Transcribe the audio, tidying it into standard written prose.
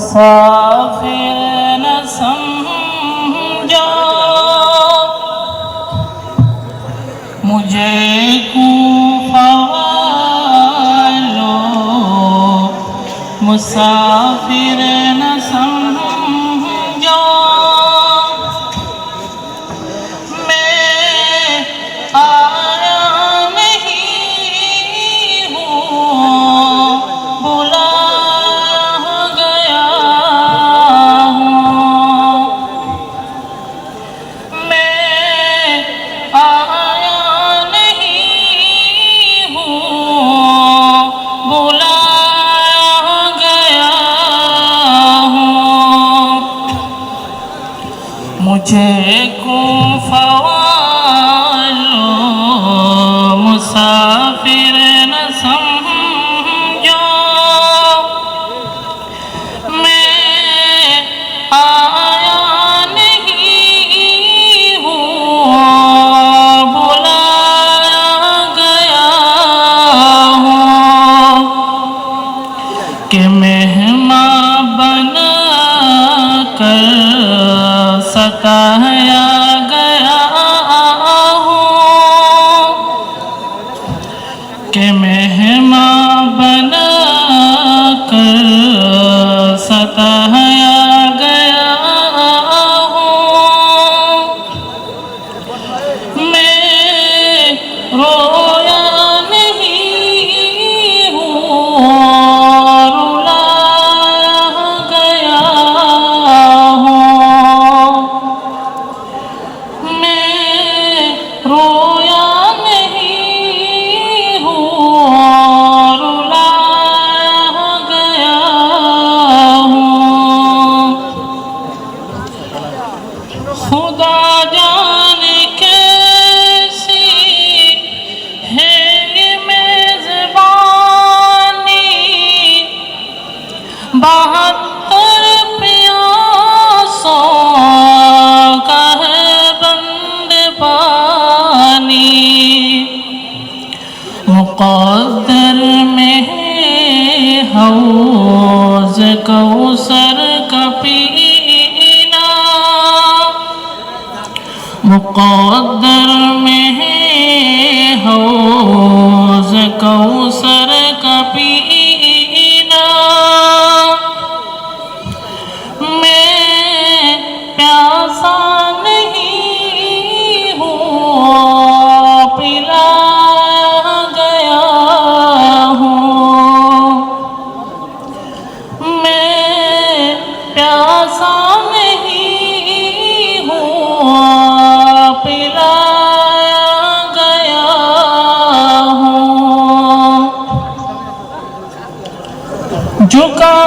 مسافر نہ سمجھو مجھے کوفہ والوں، مسافر نہ سمجھو میں آیا نہیں ہوں، بلایا گیا ہوں، میں آیا نہیں ہوں، بلایا گیا ہوں، مجھے کوفہ والوں، مسافر نہ سمجھو میں آیا نہیں ہوں، بلایا گیا ہوں، کہ مہمان بنا کر ستایا گیا ہوں، کہ مہمان بنا کر ستایا گیا ہوں، میں رویا نہیں ہوں، رلایا گیا ہوں، میں رویا نہیں ہوں، رلایا گیا ہوں، خدا جانے کیسی ہے یہ میزبانی، 72 پیاسوں کا ہے بند پانی، مقدر میں ہے حوض کوثر کا پینا، مقدر میں ہے حوض کوثر کا پینا، میں پیاسا نہیں ہوں، پلایا گیا ہوں، میں پیاسا نہیں ہوں، پلایا گیا ہوں، جھکا